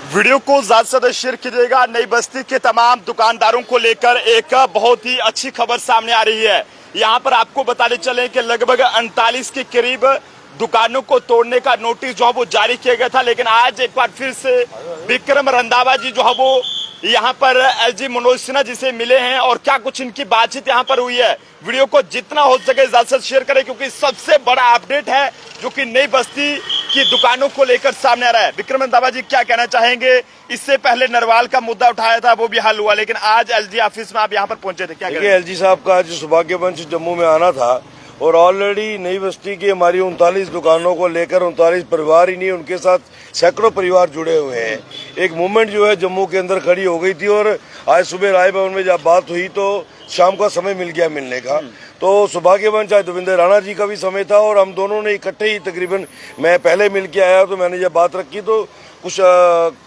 Video को ज्यादा से ज्यादा शेयर कीजिएगा। नई बस्ती के तमाम दुकानदारों को लेकर एक बहुत ही अच्छी खबर सामने आ रही है। यहाँ पर आपको बताने चले कि लगभग 39 के करीब दुकानों को तोड़ने का नोटिस जो है वो जारी किया गया था, लेकिन आज एक बार फिर से विक्रम रंधावा जी जो है वो यहाँ पर एलजी मनोज सिन्हा जी से मिले हैं और क्या कुछ इनकी बातचीत यहाँ पर हुई है। वीडियो को जितना हो सके ज्यादा से शेयर करें, क्योंकि सबसे बड़ा अपडेट है जो कि नई बस्ती की दुकानों को लेकर सामने आ रहा है। विक्रम रंधावा जी क्या कहना चाहेंगे? इससे पहले नरवाल का मुद्दा उठाया था, वो भी हल हुआ, लेकिन आज एलजी ऑफिस में आप यहाँ पर पहुंचे थे, क्या कहेंगे? एलजी साहब का आज सौभाग्यवंश जम्मू में आना था और ऑलरेडी नई बस्ती की हमारी 39 दुकानों को लेकर 39 परिवार ही नहीं, उनके साथ सैकड़ों परिवार जुड़े हुए हैं। एक मूवमेंट जो है जम्मू के अंदर खड़ी हो गई थी और आज सुबह राय भवन में जब बात हुई तो शाम का समय मिल गया मिलने का। तो सौभाग्यवंश आज देवेंद्र राणा जी का भी समय था और हम दोनों ने इकट्ठे ही तकरीबन, मैं पहले मिल के आया तो मैंने जब बात रखी तो कुछ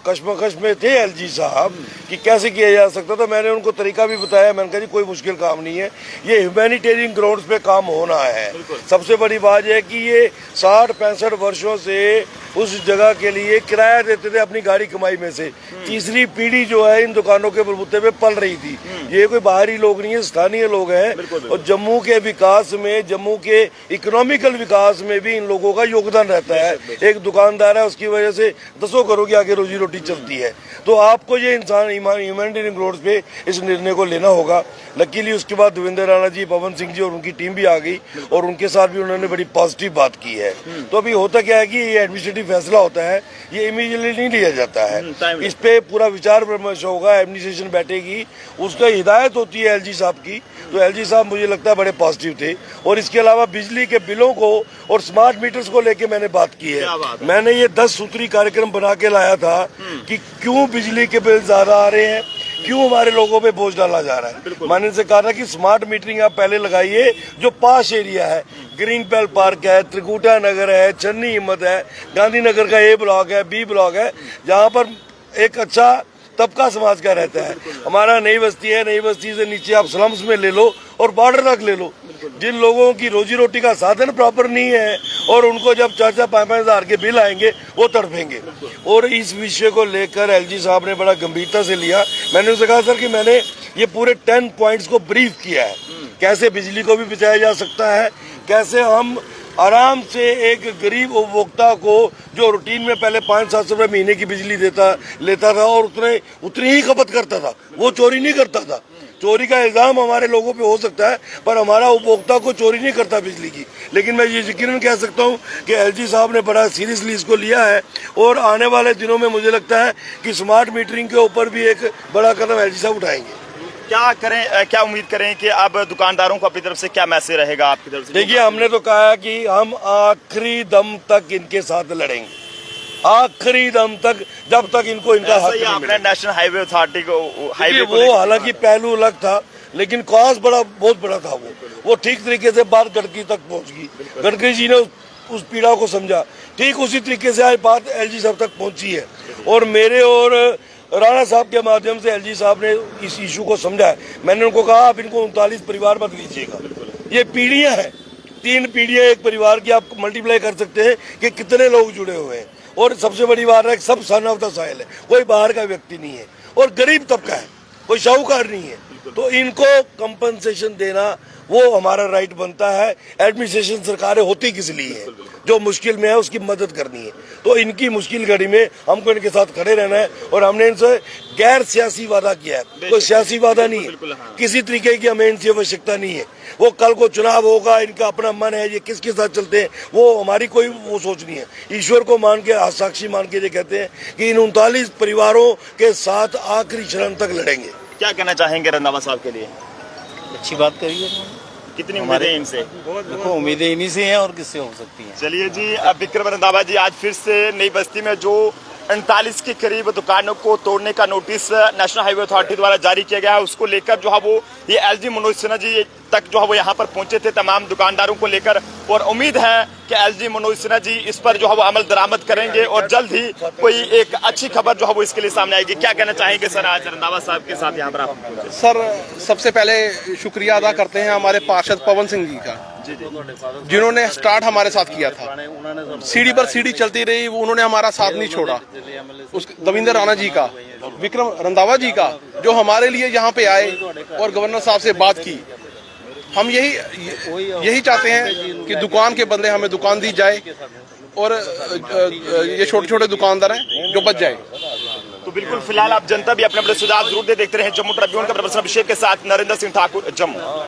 कश्मकश में थे एलजी साहब कि कैसे किया जा सकता था। मैंने उनको तरीका भी बताया। मैंने कहा जी कोई मुश्किल काम नहीं है, ये ह्यूमैनिटेरियन ग्राउंड्स पे काम होना है। सबसे बड़ी बात है कि ये 60-65 वर्षों से उस जगह के लिए किराया देते थे अपनी गाड़ी कमाई में से। तीसरी पीढ़ी जो है इन दुकानों के बलबूते पे पल रही थी। ये कोई बाहरी लोग नहीं है, स्थानीय लोग हैं और जम्मू के विकास में, जम्मू के इकोनॉमिकल विकास में भी इन लोगों का योगदान रहता है। एक दुकानदार है, उसकी वजह से दसों घरों की आगे रोजी रोटी चलती है। तो आपको ये इंसान ह्यूमैनिटेरियन ग्राउंड्स पे इस निर्णय को लेना होगा। लकीली उसके बाद देवेंद्र राणा जी, पवन सिंह जी और उनकी टीम भी आ गई और उनके साथ भी उन्होंने बड़ी पॉजिटिव बात की है। तो अभी होता क्या है कि ये एडमिनिस्ट्रेटिव फैसला होता है, ये इमीडिएटली नहीं लिया जाता है। इस पे पूरा विचार विमर्श होगा, एडमिनिस्ट्रेशन बैठेगी, उसका हिदायत होती है एलजी साहब की। तो एलजी साहब मुझे लगता है बड़े पॉजिटिव थे। और इसके अलावा बिजली के बिलों को और स्मार्ट मीटर्स को लेके मैंने बात की है। मैंने ये 10 सूत्री कार्यक्रम बना के लाया था कि क्यों बिजली के बिल ज्यादा आ रहे हैं, क्यों हमारे लोगों पे बोझ डाला जा रहा है। मैंने से कहा था कि स्मार्ट मीटरिंग आप पहले लगाइए जो पास एरिया है, ग्रीन बेल पार्क है, त्रिकुटा नगर है, चन्नी हिम्मत है, गांधीनगर का ए ब्लॉक है, बी ब्लॉक है, जहाँ पर एक अच्छा तबका समाज का रहता है। हमारा नई बस्ती है, नई बस्ती से नीचे आप स्लम्स में ले लो और बॉर्डर तक ले लो। जिन लोगों की रोजी रोटी का साधन प्रॉपर नहीं है और उनको जब 4-5 हज़ार के बिल आएंगे वो तड़पेंगे। और इस विषय को लेकर एलजी साहब ने बड़ा गंभीरता से लिया। मैंने उनसे कहा सर कि मैंने ये पूरे 10 पॉइंट्स को ब्रीफ किया है, कैसे बिजली को भी बचाया जा सकता है, कैसे हम आराम से एक गरीब उपभोक्ता को जो रूटीन में पहले 500-700 रुपये महीने की बिजली लेता था और उतनी ही खपत करता था, वो चोरी नहीं करता था। चोरी का इल्जाम हमारे लोगों पे हो सकता है पर हमारा उपभोक्ता को चोरी नहीं करता बिजली की। लेकिन मैं ये यकीनन कह सकता हूँ कि एलजी साहब ने बड़ा सीरियसली इसको लिया है और आने वाले दिनों में मुझे लगता है कि स्मार्ट मीटरिंग के ऊपर भी एक बड़ा कदम एलजी साहब उठाएंगे। क्या करें, क्या उम्मीद करें कि अब दुकानदारों को अपनी तरफ से क्या मैसेज रहेगा आपकी तरफ से? देखिए, हमने तो कहा है कि हम आखिरी दम तक इनके साथ लड़ेंगे, आखिरी दम तक, जब तक इनको इनका हक नहीं मिलेगा। नेशनल हाईवे अथॉरिटी को वो हालांकि पहलू अलग था लेकिन कॉज बहुत बड़ा था। वो ठीक तरीके से बात गडकरी तक पहुंच गई, गडकरी जी ने उस पीड़ा को समझा। ठीक उसी तरीके से आज बात एलजी साहब तक पहुंची है और मेरे और राणा साहब के माध्यम से एलजी साहब ने इस इशू को समझा है। मैंने उनको कहा आप इनको 39 परिवार मत लीजिएगा, ये पीढ़ियां हैं, 3 पीढ़ियां एक परिवार की, आप मल्टीप्लाई कर सकते हैं कि कितने लोग जुड़े हुए हैं। और सबसे बड़ी बात है सब सन ऑफ द सॉइल है, कोई बाहर का व्यक्ति नहीं है और गरीब तबका है, कोई शाहूकार नहीं है। तो इनको कंपनसेशन देना वो हमारा राइट बनता है। एडमिनिस्ट्रेशन सरकारें होती किस लिए है, जो मुश्किल में है उसकी मदद करनी है। तो इनकी मुश्किल घड़ी में हमको इनके साथ खड़े रहना है और हमने इनसे गैर सियासी वादा किया है, कोई सियासी वादा नहीं है, किसी तरीके की हमें इनसे आवश्यकता नहीं है। वो कल को चुनाव होगा, इनका अपना मन है, ये किसके साथ चलते हैं, वो हमारी कोई वो सोच नहीं है। ईश्वर को मान के, साक्षी मान के ये कहते हैं कि इन 39 परिवारों के साथ आखिरी क्षण तक लड़ेंगे। क्या कहना चाहेंगे रंधावा साहब के लिए? अच्छी बात करिए। कितनी उम्मीदें इनसे? देखो, उम्मीदें इन्हीं से हैं और किससे हो सकती हैं। चलिए जी, अब विक्रम रंधावा जी आज फिर से नई बस्ती में जो 39 के करीब दुकानों को तोड़ने का नोटिस नेशनल हाईवे अथॉरिटी द्वारा जारी किया गया है, उसको लेकर जो है वो ये एलजी मनोज सिन्हा जी तक जो है वो यहाँ पर पहुंचे थे तमाम दुकानदारों को लेकर, और उम्मीद है कि एलजी मनोज सिन्हा जी इस पर जो है वो अमल दरामद करेंगे और जल्द ही कोई एक अच्छी खबर जो है वो इसके लिए सामने आएगी। क्या कहना चाहेंगे सर, आज रंधावा साहब के साथ यहाँ पर आप पहुंचे? सर सबसे पहले शुक्रिया अदा करते हैं हमारे पार्षद पवन सिंह जी का, जिन्होंने स्टार्ट हमारे साथ किया था। सीढ़ी पर सीढ़ी चलती रही, वो उन्होंने हमारा साथ नहीं छोड़ा। उस दविंदर राणा जी का, विक्रम रंधावा जी का, जो हमारे लिए यहाँ पे आए और गवर्नर साहब से बात की। हम यही चाहते हैं कि दुकान के बदले हमें दुकान दी जाए और ये छोटे छोटे दुकानदार हैं जो बच जाए। तो बिल्कुल फिलहाल आप जनता भी अपने अपने सुझाव जरूर दे। देखते रहे जम्मू ट्रिब्यून का प्रदर्शन अभिषेक के साथ नरेंद्र सिंह ठाकुर, जम्मू।